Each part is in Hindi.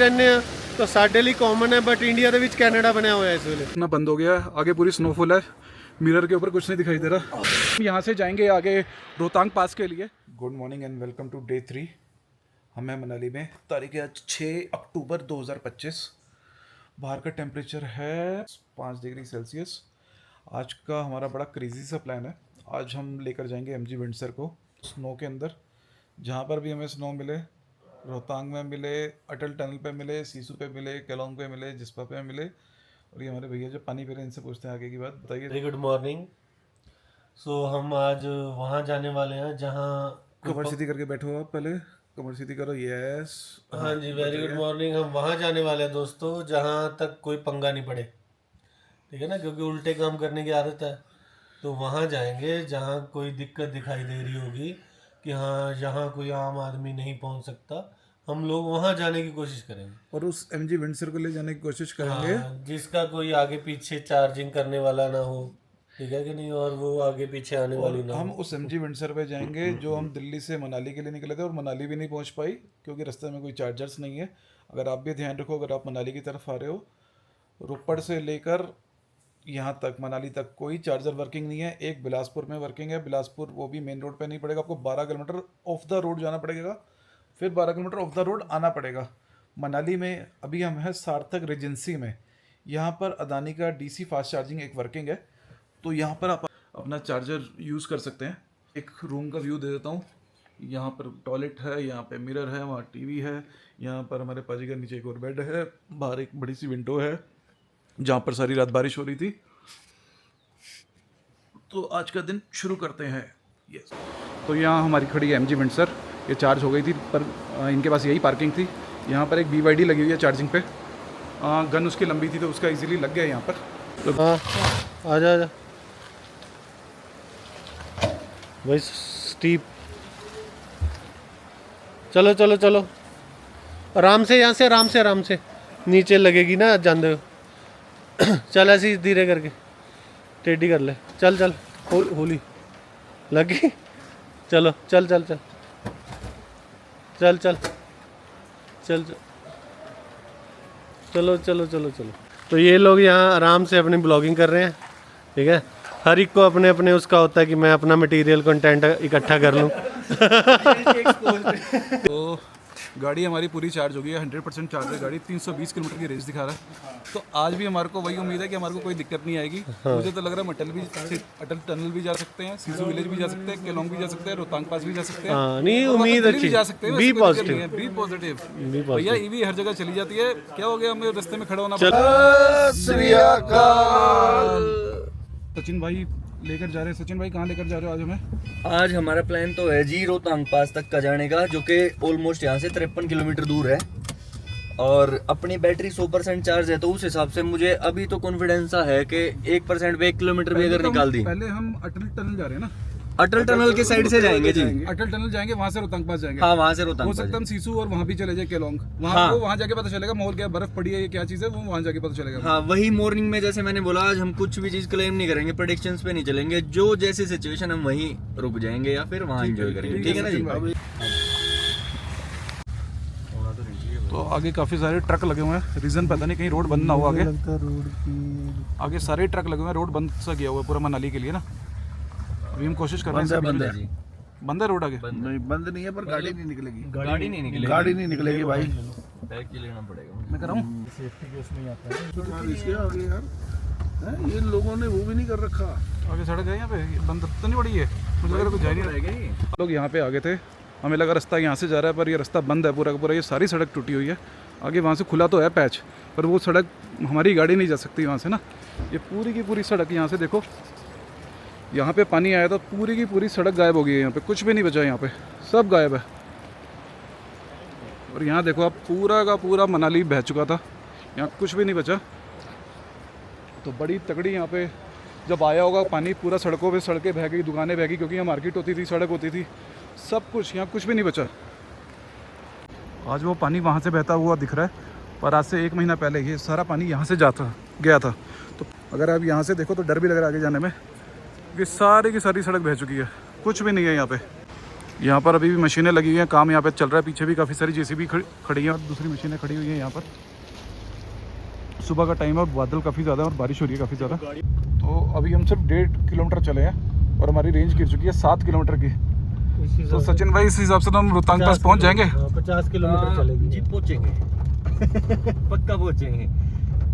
रहने तो साडे लिए कॉमन है, बट इंडिया ਦੇ ਵਿੱਚ कनाडा बनया हुआ है इस ਵੇਲੇ। इतना बंद हो गया है, आगे पूरी स्नोफॉल है, मिरर के ऊपर कुछ नहीं दिखाई दे रहा। यहाँ से जाएंगे आगे रोहतांग पास के लिए। Good morning and welcome to day 3। हम हैं मनाली में, तारीख है आज 6 अक्टूबर 2025। बाहर का टेम्परेचर है 5 डिग्री सेल्सियस। आज का हमारा बड़ा क्रेजी सा प्लान है। आज हम लेकर जाएंगे एमजी विंडसर को स्नो के अंदर, जहाँ पर भी हमें स्नो मिले, रोहतांग में मिले, अटल टनल पे मिले, सीसू पे मिले, केलोंग पे मिले, जिस्पा पे मिले। और ये हमारे भैया जो पानी पी रहे हैं, इनसे पूछते हैं आगे की बात। बताइए। Very good morning. सो हम आज वहाँ जाने वाले हैं जहाँ कमर सीधी करके बैठो आप, पहले कमर सीधी करो। यस, हाँ जी, वेरी गुड मॉर्निंग। हम वहाँ जाने वाले हैं दोस्तों जहाँ तक कोई पंगा नहीं पड़े, ठीक है ना, क्योंकि उल्टे काम करने की आदत है। तो वहाँ जाएंगे जहाँ कोई दिक्कत दिखाई दे रही होगी कि हाँ यहाँ कोई आम आदमी नहीं पहुँच सकता, हम लोग वहाँ जाने की कोशिश करेंगे और उस एमजी विंडसर को ले जाने की कोशिश करेंगे। हाँ, जिसका कोई आगे पीछे चार्जिंग करने वाला ना हो, ठीक है कि नहीं, और वो आगे पीछे आने वाली ना हम हो। उस एमजी विंडसर पे जाएंगे जो हम दिल्ली से मनाली के लिए निकले थे और मनाली भी नहीं पहुंच पाई क्योंकि रास्ते में कोई चार्जर्स नहीं है। अगर आप भी ध्यान रखो, अगर आप मनाली की तरफ आ रहे हो, रोपड़ से लेकर यहाँ तक मनाली तक कोई चार्जर वर्किंग नहीं है। एक बिलासपुर में वर्किंग है, बिलासपुर वो भी मेन रोड पे नहीं पड़ेगा, आपको 12 किलोमीटर ऑफ द रोड जाना पड़ेगा, फिर 12 किलोमीटर ऑफ द रोड आना पड़ेगा। मनाली में अभी हम हैं सार्थक रेजेंसी में, यहाँ पर अदानी का डीसी फास्ट चार्जिंग एक वर्किंग है, तो यहाँ पर आप अपना चार्जर यूज़ कर सकते हैं। एक रूम का व्यू दे देता हूँ। यहाँ पर टॉयलेट है, यहाँ पे मिरर है, वहाँ टीवी है, यहाँ पर हमारे पाजी का नीचे एक और बेड है, बाहर एक बड़ी सी विंडो है जहाँ पर सारी रात बारिश हो रही थी। तो आज का दिन शुरू करते हैं। यस, तो यहाँ हमारी खड़ी है एमजी विंडसर। ये चार्ज हो गई थी, पर इनके पास यही पार्किंग थी। यहाँ पर एक BYD लगी हुई है चार्जिंग पे। गन उसकी लंबी थी तो उसका इजीली लग गया यहाँ पर। तो हाँ, आजा आजा भाई, स्टीप। चलो चलो चलो, आराम से, यहाँ से आराम से, आराम से नीचे लगेगी ना जानते हो। चल ऐसी धीरे करके टेढ़ी कर ले, चल चल, होली लगी। चलो चल चल चल चल चल चल चल, चलो चलो चलो चलो। तो ये लोग यहाँ आराम से अपनी ब्लॉगिंग कर रहे हैं, ठीक है। हर एक को अपने अपने उसका होता है कि मैं अपना मटेरियल कंटेंट इकट्ठा कर लूँ। तो गाड़ी हमारी पूरी चार्ज हो गई है, 100% चार्ज है गाड़ी। 320 किलोमीटर की रेंज दिखा रहा है। तो आज भी हमारे को वही उम्मीद है कि हमारे को कोई दिक्कत नहीं आएगी। मुझे तो लग रहा है अटल टनल भी जा सकते हैं, सीसू विलेज भी जा सकते हैं, केलोंग भी जा सकते हैं, रोहतांग पास भी जा सकते हैं। नहीं, उम्मीद अच्छी, जा सकते हैं। बी पॉजिटिव, बी पॉजिटिव भैया। ईवी हर जगह चली जाती है, क्या हो गया, हमें रास्ते में खड़ा होना सचिन भाई लेकर जा रहे हैं। सचिन भाई कहाँ लेकर जा रहे हो आज हमें? आज हमारा प्लान तो है जी रोहतांग पास तक का जाने का, जो कि ऑलमोस्ट यहाँ से 53 किलोमीटर दूर है। और अपनी बैटरी 100% चार्ज है, तो उस हिसाब से मुझे अभी तो कॉन्फिडेंस है कि 1% पे 1 किलोमीटर भी अगर निकाल दी। पहले हम अटल टनल जा रहे हैं ना, अटल टनल की साइड से जाएंगे जी। अटल टनल जाएंगे, वहाँ से रोहतांग पास जाएंगे। हाँ, वहाँ से रोहतांग हो सकता है हम सीसू और वहाँ भी चले जाए केलोंग। वहाँ हाँ। वहाँ जाके पता चलेगा माहौल क्या, बर्फ पड़ी है, ये क्या चीज़ है, वो वहाँ जाके पता चलेगा। हाँ, वही मॉर्निंग में जैसे मैंने बोला, आज हम कुछ भी चीज क्लेम नहीं करेंगे, प्रेडिक्शंस पे नहीं चलेंगे, जो जैसी सिचुएशन हम वहीं रुक जाएंगे या फिर वहाँ एंजॉय करेंगे, ठीक है ना जी। तो आगे काफ़ी सारे ट्रक लगे हुए हैं, रीज़न पता नहीं कहीं रोड बंद ना हो। आगे सारे ट्रक लगे हुए हैं, रोड बंद सा किया हुआ है पूरा मनाली के लिए ना। अभी हम कोशिश कर रहे हैं। बंद है जी, बंद है रोड आगे? नहीं, बंद नहीं है, पर गाड़ी नहीं निकलेगी। गाड़ी नहीं निकलेगी, गाड़ी नहीं निकलेगी भाई। बैग के लेना पड़ेगा। मैं कर रहा हूँ। इसके आगे यार हैं, ये लोगों ने वो भी नहीं कर रखा। आगे सड़क है यहाँ पे, ये बंद तो नहीं पड़ी है, मुझे लग रहा कुछ जा नहीं रहेगा। लोग यहाँ पे आगे थे, हमें लगा रास्ता यहाँ से जा रहा है, पर ये रास्ता बंद है पूरा का पूरा। ये सारी सड़क टूटी हुई है। आगे वहाँ से खुला तो है पैच, पर वो सड़क हमारी गाड़ी नहीं जा सकती वहाँ से ना। ये पूरी की पूरी सड़क, यहाँ से देखो, यहाँ पे पानी आया तो पूरी की पूरी सड़क गायब हो गई है। यहाँ पे कुछ भी नहीं बचा, यहाँ पे सब गायब है। और यहाँ देखो आप, पूरा का पूरा मनाली बह चुका था, यहाँ कुछ भी नहीं बचा। तो बड़ी तगड़ी यहाँ पे जब आया होगा पानी, पूरा सड़कों पे सड़कें बह गई, दुकानें बह गई, क्योंकि यहाँ मार्केट होती थी, सड़क होती थी, सब कुछ, यहाँ कुछ भी नहीं बचा। आज वो पानी वहाँ से बहता हुआ दिख रहा है, पर आज से 1 महीना पहले ये सारा पानी यहाँ से गया था। तो अगर आप यहाँ से देखो तो डर भी लग रहा है आगे जाने में, क्योंकि सारी की सारी सड़क बह चुकी है, कुछ भी नहीं है यहाँ पे। यहाँ पर अभी भी मशीनें लगी हुई हैं, काम यहाँ पे चल रहा है। पीछे भी काफ़ी सारी जेसीबी खड़ी हैं और दूसरी मशीनें खड़ी हुई हैं यहाँ पर। सुबह का टाइम है और बादल काफ़ी ज़्यादा है और बारिश हो रही है काफ़ी ज़्यादा। तो अभी हम सिर्फ 1.5 किलोमीटर चले हैं और हमारी रेंज गिर चुकी है 7 किलोमीटर की। तो सचिन भाई, इस हिसाब से तो हम रोहतांग पास पहुँच जाएंगे। 50 किलोमीटर चलेगी जी, पहुंचेंगे पक्का पहुंचेंगे।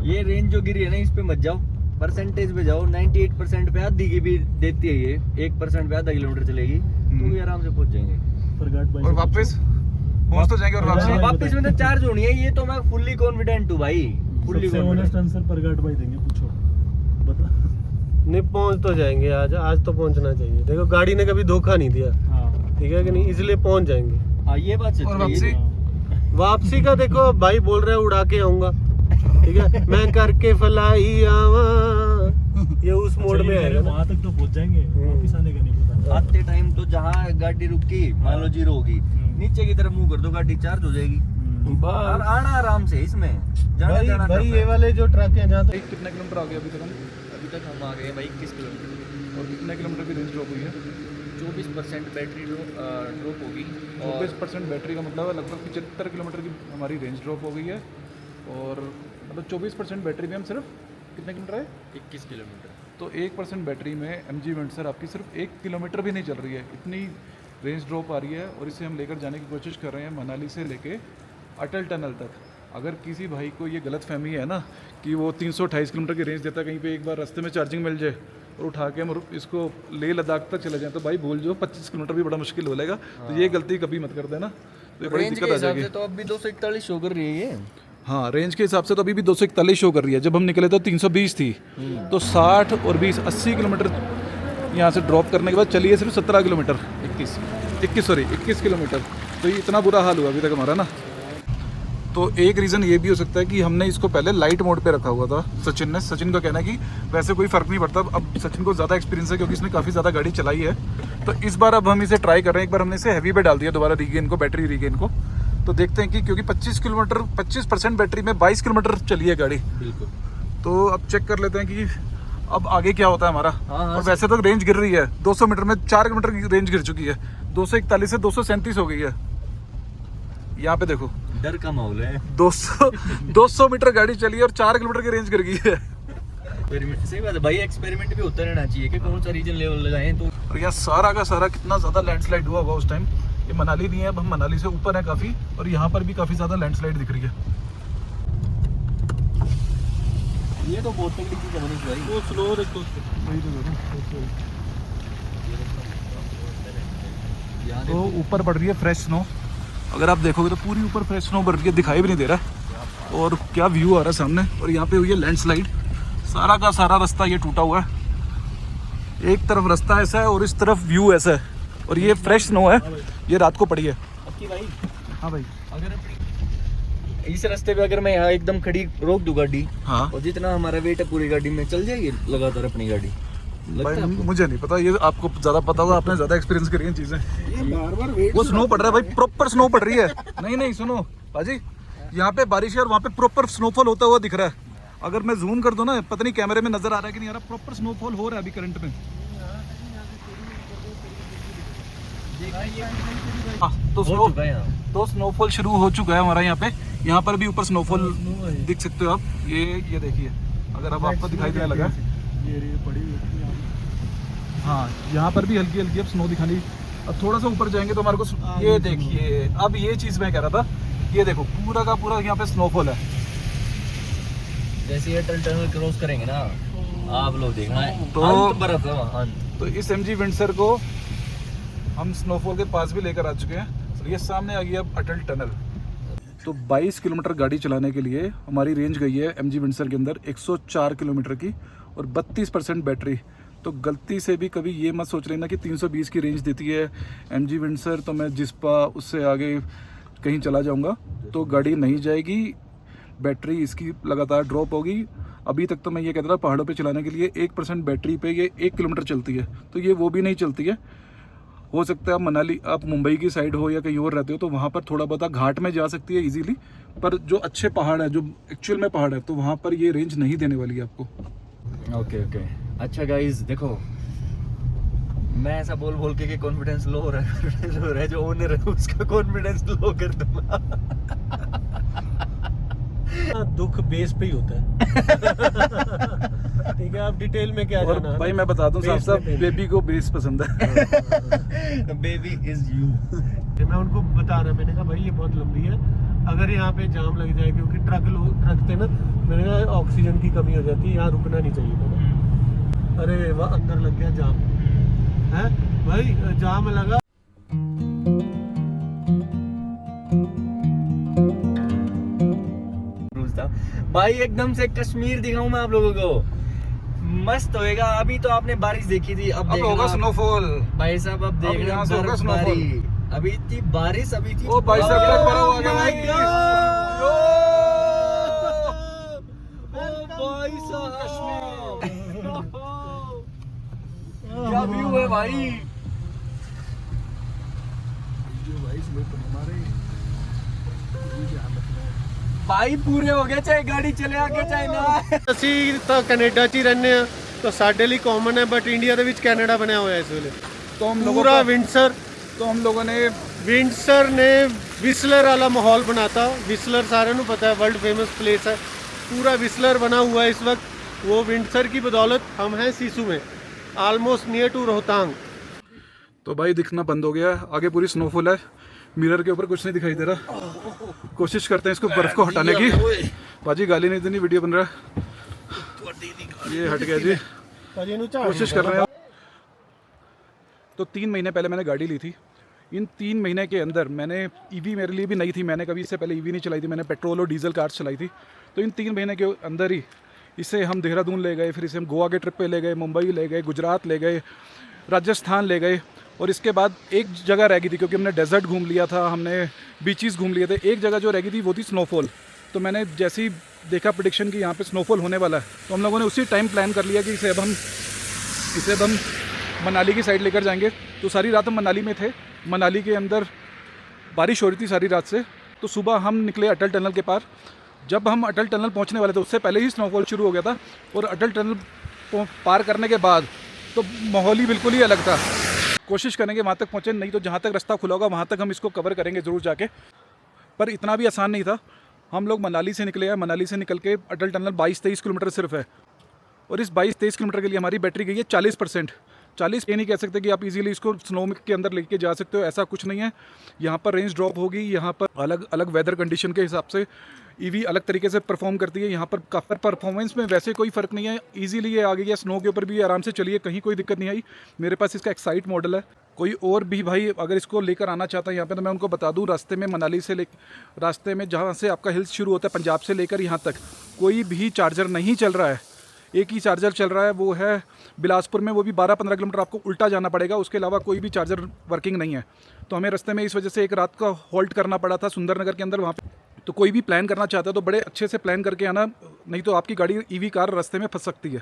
ये रेंज जो गिरी है ना, इस पे मत जाओ, परसेंटेज पे जाओ। 98% पे आधी की भी देती है ये, 1% पे आधा किलोमीटर चलेगी तो भी आराम से पहुंच जाएंगे। और वापस पहुँच तो जाएंगे। और वापस में तो चार्ज होनी है, ये तो मैं फुल्ली कॉन्फिडेंट हूँ भाई, फुल्ली कॉन्फिडेंट। आंसर प्रगट भाई देंगे, पूछो बता। नहीं, पहुंच तो जाएंगे आज तो पहुंचना चाहिए। देखो गाड़ी ने कभी धोखा नहीं दिया, ठीक है कि नहीं, इसलिए पहुंच जाएंगे। हाँ, ये बात सच है। वापसी का देखो भाई बोल रहे उड़ा के आऊंगा, ठीक है, मैं करके फलाई आवा, ये उस मोड में आएगा ना। वहाँ तक तो पहुँच जाएंगे, वापस आने का नहीं पता। आते टाइम तो जहाँ गाड़ी रुकी मान लो 0 होगी, नीचे की तरफ मुंह कर दो, गाड़ी चार्ज हो जाएगी और आना आराम से। इसमें जाना जाना भाई ये वाले जो ट्रक है जहाँ तो कितने किलोमीटर आ गए अभी तक हम? अभी तक हम आ गए भाई 21 किलोमीटर और कितने किलोमीटर की रेंज ड्रॉप हुई है? 24% बैटरी ड्रॉप होगी। 24% बैटरी का मतलब है लगभग 75 किलोमीटर की हमारी रेंज ड्रॉप हो गई है। और मतलब 24% बैटरी में हम सिर्फ कितने किलोमीटर आए? 21 किलोमीटर। तो 1% बैटरी में MG वेंसर आपकी सिर्फ 1 किलोमीटर भी नहीं चल रही है, इतनी रेंज ड्रॉप आ रही है। और इसे हम लेकर जाने की कोशिश कर रहे हैं मनाली से लेके अटल टनल तक। अगर किसी भाई को ये गलत फहमी है ना कि वो 328 किलोमीटर की रेंज देता है, कहीं पे एक बार रास्ते में चार्जिंग मिल जाए और उठा के हम इसको लेह लद्दाख तक चले जाएं, तो भाई भूल जाओ, 25 किलोमीटर भी बड़ा मुश्किल हो जाएगा। तो ये गलती कभी मत कर देना, तो ये बड़ी रेंज दिक्कत के आ हिसाब जाएगी। से तो अब भी 241 शो कर रही है ये। हाँ, रेंज के हिसाब से तो अभी भी 241 शो कर रही है। जब हम निकले तो 320 थी, तो 60 और 20 80 किलोमीटर यहाँ से ड्रॉप करने के बाद चलिए सिर्फ 17 किलोमीटर 21 किलोमीटर। तो ये इतना बुरा हाल हुआ अभी तक हमारा ना। तो एक रीज़न ये भी हो सकता है कि हमने इसको पहले लाइट मोड पे रखा हुआ था सचिन का कहना है कि वैसे कोई फ़र्क नहीं पड़ता। अब सचिन को ज़्यादा एक्सपीरियंस है क्योंकि इसने काफ़ी ज़्यादा गाड़ी चलाई है, तो इस बार अब हम इसे ट्राई कर रहे हैं। एक बार हमने इसे हैवी पे डाल दिया दोबारा बैटरी रीगेन को, तो देखते हैं कि क्योंकि 25% बैटरी में 22 किलोमीटर चली है गाड़ी, बिल्कुल। तो अब चेक कर लेते हैं कि अब आगे क्या होता है हमारा। हाँ, और वैसे तो रेंज गिर रही है, 200 मीटर में 4 किलोमीटर की रेंज गिर चुकी है, 241 से 237 हो गई है। यहाँ पे देखो, डर का माहौल है। 200 मीटर गाड़ी चली है और 4 किलोमीटर की रेंज गिर गई है। सही बात है भाई, एक्सपेरिमेंट भी होता रहना चाहिए कि कौन सा रीजन लेवल लगाएं। तो और यहाँ सारा का सारा कितना ज़्यादा लैंडस्लाइड हुआ होगा उस टाइम। ये मनाली नहीं है, अब हम मनाली से ऊपर है काफ़ी, और यहाँ पर भी काफ़ी ज़्यादा लैंडस्लाइड दिख रही है। ये तो बहुत तगड़ी चीज है मनीष भाई। वो स्लो देखो तो ऊपर पड़ रही है फ्रेश स्नो। अगर आप देखोगे तो पूरी ऊपर फ्रेश स्नो पड़ रही है, दिखाई भी नहीं दे रहा। और क्या व्यू आ रहा है सामने। और यहाँ पे हुई है लैंडस्लाइड, सारा का सारा रास्ता ये टूटा हुआ है। एक तरफ रास्ता ऐसा है और इस तरफ व्यू ऐसा है, और ये फ्रेश स्नो है, ये रात को पड़ी है। भाई हाँ भाई, अगर इस रास्ते पे अगर मैं यहाँ एकदम खड़ी रोक दूं गाड़ी, हाँ और जितना हमारा वेट है पूरी गाड़ी में, चल जाएगी लगातार अपनी गाड़ी? लगता भाई है आपको? मुझे नहीं पता, ये आपको ज़्यादा पता होगा, आपने ज़्यादा एक्सपीरियंस करी हैं चीज़ें। बार वो स्नो पड़ रहा है भाई, प्रॉपर स्नो पड़ रही है। नहीं सुनो बाजी, यहाँ पे बारिश है और वहाँ पे प्रॉपर स्नोफॉल होता हुआ दिख रहा है। अगर मैं जूम कर दूं ना, पता नहीं कैमरे में नजर आ रहा है कि नहीं आ रहा, प्रॉपर स्नोफॉल हो रहा है अभी करंट में। तो स्नोफॉल शुरू हो चुका है हमारा यहाँ पे। यहाँ पर भी ऊपर स्नोफॉल दिख सकते हो आप, ये देखिए, अगर अब आपको दिखाई देने लगा। हाँ, यहाँ पर भी हल्की हल्की अब स्नो दिखानी। अब थोड़ा सा ऊपर जाएंगे तो हमारे को ये देखिए, अब ये चीज़ मैं कह रहा था, ये देखो पूरा का पूरा यहाँ पे स्नोफॉल है। जैसे ये टनल क्रॉस करेंगे ना, आप लोग देखना तो अंत बर्फ है वहाँ, अंत। तो इस MG विंडसर को हम स्नोफॉल के पास भी लेकर आ चुके हैं। तो ये सामने आ गया अब अटल टनल। तो 22 किलोमीटर गाड़ी चलाने के लिए हमारी रेंज गई है MG विंडसर के अंदर 104 किलोमीटर की, और 32% बैटरी। तो गलती से भी कभी ये मत सोच लेना कि 320 की रेंज देती है MG विंडसर, तो मैं जिस्पा उससे आगे कहीं चला जाऊंगा, तो गाड़ी नहीं जाएगी। बैटरी इसकी लगातार ड्रॉप होगी। अभी तक तो मैं ये कहता था पहाड़ों पे चलाने के लिए 1% बैटरी पे ये 1 किलोमीटर चलती है, तो ये वो भी नहीं चलती है। हो सकता है आप मनाली, आप मुंबई की साइड हो या कहीं और रहते हो, तो वहाँ पर थोड़ा बहुत घाट में जा सकती है इजीली, पर जो अच्छे पहाड़ है, जो एक्चुअल में पहाड़ है, तो वहाँ पर ये रेंज नहीं देने वाली है आपको। ओके। अच्छा गाइज देखो, मैं ऐसा बोल बोल के कॉन्फिडेंस लो हो रहा है जो ओनर है उसका कॉन्फिडेंस लो कर दूंगा। दुख बेस पे ही होता है। ठीक है, आप डिटेल में क्या और जाना भाई मैं बता दूं साफ साफ, बेस में बेबी को बेस पसंद है। Baby is you. मैं उनको बता रहा, मैंने कहा भाई ये बहुत लंबी है, अगर यहाँ पे जाम लग जाए, क्योंकि ट्रक थे ना, मैंने कहा ऑक्सीजन की कमी हो जाती है, यहाँ रुकना नहीं चाहिए था ना। अरे वह अंदर लग गया जाम है भाई, जाम लगा। भाई एकदम से कश्मीर दिखाऊं मैं आप लोगों को, मस्त होएगा। अभी तो आपने बारिश देखी थी, अब होगा स्नोफॉल भाई साहब, अब देख यहाँ से होगा बर्फबारी। अभी इतनी बारिश, अभी थी। ओ भाई साहब ट्रक भरा हुआ आ गया भाई। भाई साहब क्या व्यू है भाई। भाई पूरे हो गए, चाहे गाड़ी चले आगे चाहे ना। ਅਸੀਂ ਤਾਂ ਕੈਨੇਡਾ 'ਚ ਹੀ ਰਹਿੰਦੇ ਆ, ਤਾਂ ਸਾਡੇ ਲਈ ਕਾਮਨ ਹੈ, ਬਟ ਇੰਡੀਆ ਦੇ ਵਿੱਚ ਕੈਨੇਡਾ ਬਣਿਆ ਹੋਇਆ ਇਸ ਵੇਲੇ। तो हम लोगों ਪੂਰਾ का ਵਿੰਟਸਰ तो हम लोगों ने ਵਿੰਟਸਰ ਨੇ ਵਿਸਲਰ वाला माहौल बनाता। विस्लर सारे ਨੂੰ पता है, वर्ल्ड फेमस प्लेस है, पूरा विस्लर बना हुआ है इस वक्त। वो विंटसर की बदौलत हम हैं सिसु में, ऑलमोस्ट नियर टू रोहतांग। तो भाई दिखना बंद हो गया है, आगे पूरी स्नोफॉल है, मिरर के ऊपर कुछ नहीं दिखाई दे रहा। कोशिश करते हैं इसको बर्फ को हटाने की। बाजी गाली नहीं देनी, वीडियो बन रहा है। ये हट गया जी, कोशिश कर रहे हैं। तो 3 महीने पहले मैंने गाड़ी ली थी। इन 3 महीने के अंदर मैंने ईवी मेरे लिए भी नहीं थी, मैंने कभी इससे पहले ईवी नहीं चलाई थी, मैंने पेट्रोल और डीजल कार्स चलाई थी। तो इन 3 महीने के अंदर ही इसे हम देहरादून ले गए, फिर इसे हम गोवा के ट्रिप पे ले गए, मुंबई ले गए, गुजरात ले गए, राजस्थान ले गए, और इसके बाद एक जगह रह गई थी, क्योंकि हमने डेजर्ट घूम लिया था, हमने बीचेस घूम लिए थे। एक जगह जो रह गई थी वो थी स्नोफॉल। तो मैंने जैसे ही देखा प्रेडिक्शन कि यहाँ पे स्नोफॉल होने वाला है, तो हम लोगों ने उसी टाइम प्लान कर लिया कि इसे अब हम मनाली की साइड लेकर जाएंगे। तो सारी रात हम मनाली में थे, मनाली के अंदर बारिश हो रही थी सारी रात से। तो सुबह हम निकले अटल टनल के पार। जब हम अटल टनल पहुँचने वाले थे उससे पहले ही स्नोफॉल शुरू हो गया था, और अटल टनल पार करने के बाद तो माहौल ही बिल्कुल ही अलग था। कोशिश करेंगे वहाँ तक पहुँचे, नहीं तो जहाँ तक रास्ता खुला होगा वहाँ तक हम इसको कवर करेंगे ज़रूर जाके। पर इतना भी आसान नहीं था। हम लोग मनाली से निकले हैं, मनाली से निकल के अटल टनल 22-23 किलोमीटर सिर्फ है, और इस 22-23 किलोमीटर के लिए हमारी बैटरी गई है 40%। 40 ये नहीं कह सकते कि आप इजीली इसको स्नो के अंदर लेके जा सकते हो, ऐसा कुछ नहीं है। यहाँ पर रेंज ड्रॉप होगी, यहाँ पर अलग अलग वेदर कंडीशन के हिसाब से ईवी अलग तरीके से परफॉर्म करती है। यहाँ पर काफ़ी परफॉर्मेंस में वैसे कोई फ़र्क नहीं है, इजीली ये आ गई है। स्नो के ऊपर भी आराम से चलिए, कहीं कोई दिक्कत नहीं आई। मेरे पास इसका एक्साइट मॉडल है। कोई और भी भाई अगर इसको लेकर आना चाहता है यहाँ पे, तो मैं उनको बता दूँ, रास्ते में मनाली से रास्ते में जहाँ से आपका हिल्स शुरू होता है पंजाब से लेकर यहाँ तक कोई भी चार्जर नहीं चल रहा है। एक ही चार्जर चल रहा है, वो है बिलासपुर में, वो भी 12-15 किलोमीटर आपको उल्टा जाना पड़ेगा। उसके अलावा कोई भी चार्जर वर्किंग नहीं है। तो हमें रास्ते में इस वजह से एक रात का हॉल्ट करना पड़ा था सुंदरनगर के अंदर वहाँ पे। तो कोई भी प्लान करना चाहता है तो बड़े अच्छे से प्लान करके आना, नहीं तो आपकी गाड़ी ईवी कार रास्ते में फंस सकती है।